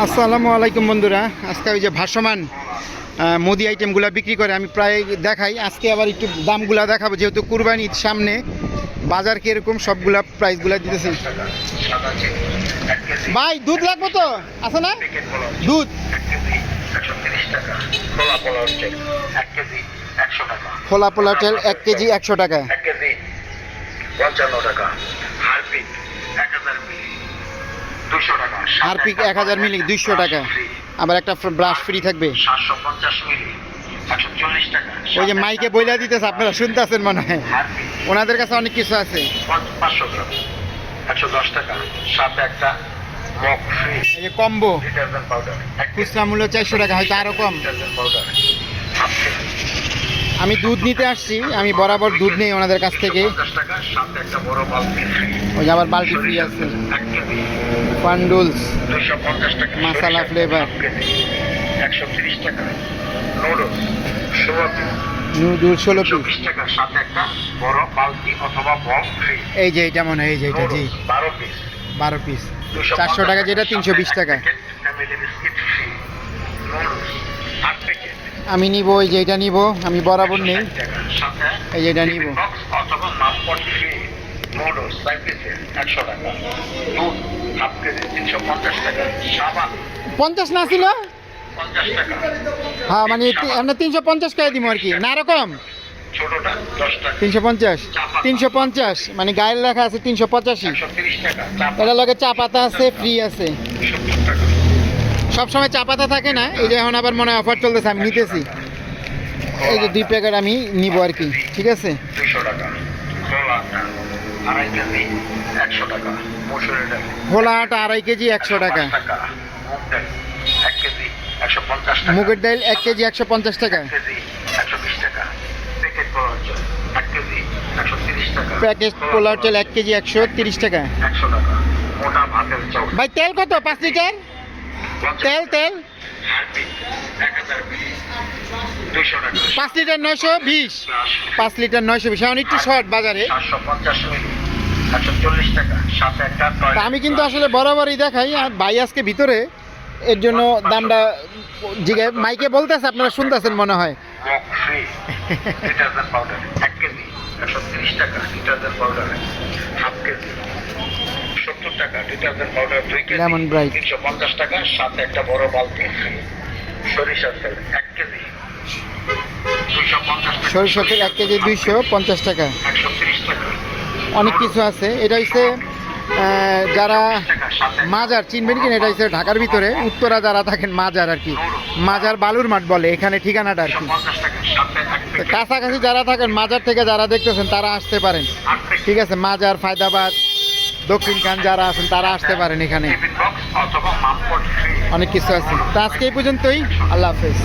আসসালামু আলাইকুম বন্ধুরা। আজকে ওই যে ভাসমান মুদি আইটেমগুলো বিক্রি করে আমি প্রায় দেখাই, আজকে আবার একটু দামগুলো দেখাবো, যেহেতু কুরবানি ঈদ সামনে। বাজার কীরকম সবগুলা প্রাইসগুলো দিতেছি। ভাই দুধ লাগবো তো, আছে না দুধ? খোলা পোলা তেল 1 কেজি 100 টাকা। হারপিক 1000 মিলি 200 টাকা। আবার একটা ব্রাশ ফ্রি থাকবে। ওই যে মাইকে বইলা দিতেছে, আপনারা শুনতেছেন মনে হয়, ওনাদের কাছে অনেক কিছু আছে। 500 গ্রাম 110 টাকা, সাথে একটা মগ ফ্রি। এই যে কম্বো ডিটারজেন্ট পাউডার, খুচরা মূল্য 400 টাকা, হয়তো আরো কম। ডিটারজেন্ট পাউডার আমি দুধ নিতে আসছি, আমি বরাবর দুধ নেই ওনাদের কাছ থেকে। 50 টাকা, সাথে একটা বড় বালতি ফ্রি। ওই যে আবার বালতি ফ্রি আছে। 1 কেজি পান্ডুলস 250 টাকা, মাসালা ফ্লেভার 130 টাকা, নুডলস 16 পিস, নুডল 16 পিস। 20 টাকা, সাথে একটা বড় বালতি অথবা বল ফ্রি। এই যে এটা মনে হয়, এই যে এটা, জি 12 পিস 12 পিস 400 টাকা, যেটা 320 টাকা। Family biscuit free. Noodles 8 packet আমি নিব, ওই যে এটা নিব, আমি বরাবর নেই, 160 টাকা, সাথে এই যে এটা নিব। বক্স অথবা মাপপট ফ্রি। নুডলস 5 পিসের 100 টাকা, দুধ হাফ কেজি 350 টাকা, সাবান 50 না ছিল? 50 টাকা, হ্যাঁ মানে আমরা 350 টাকা দিব আর কি, না এরকম ছোটটা 10 টাকা, 350 350 মানে গায়ের লেখা আছে 385। 130 টাকা, চাপ এটা লগে চা পাতা আছে, ফ্রি আছে। 70 টাকা, সবসময় চা পাতা থাকে না, এই যে এখন আবার মনে হয় অফার চলতেছে, আমি নিতেছি। এই যে 2 প্যাকেট আমি নিব আর কি, ঠিক আছে। 200 টাকা, খোলা আটা 2.5 কেজি 100 টাকা, মসুরের ডাল খোলা আটা 2.5 কেজি 100 টাকা। 5 টাকা, মুগ ডাল 1 কেজি 150 টাকা, মুগের ডাল 1 কেজি 150 টাকা। 1 কেজি 120 টাকা, প্যাকেট করা হচ্ছে 1 কেজি 130 টাকা, প্যাকেট পোলাও তেল 1 কেজি 130 টাকা। 100 টাকা, মোটা ভাতের চাউল ভাই তেল কত? 5 লিটার তেল? তেল হারপিক 1000 মিলি 200 টাকা, 5 লিটার 920, 5 লিটার 920। এখন একটু শর্ট বাজারে। 750 মিলি 140 টাকা, সাথে একটা তা টয়লেট আমি কিন্তু আসলে বরাবরই দেখাই, আর ভাই আজকে ভিতরে, এর জন্য দামটা জিগায় মাইকে বলতেছে, আপনারা শুনতেছেন মনে হয়। Mug free. Detergent powder 1 KG 130 টাকা, ডিটারজেন্ট পাউডার হাফ কেজি 70 টাকা, detergent powder 2 KG Lemon Bright 350 টাকা, সাথে একটা বড় বালতি ফ্রি। সরিষার তেল 1 কেজি 250 টাকা, সরিষার তেল 1 কেজি 250 টাকা। 130 টাকা, অনেক কিছু আছে। এটা হচ্ছে যারা মাজার চিনবেন কিনা, এটা হচ্ছে ঢাকার ভিতরে উত্তরা যারা থাকেন, মাজার আর কি, মাজার বালুর মাঠ বলে এখানে ঠিকানাটা আর কি। 50 টাকা, সাথে এক তো প্যাকেট কাছাকাছি যারা থাকেন, মাজার থেকে যারা দেখতেছেন তারা আসতে পারেন, 8 প্যাকেট ঠিক আছে। মাজার, ফায়দাবাদ, দক্ষিণ খান যারা আছেন তারা আসতে পারেন এখানে, টিফিন বক্স অথবা মাপপট ফ্রি। অনেক কিছু আছে। তো আজকে এই পর্যন্তই, আল্লাহ হাফেজ।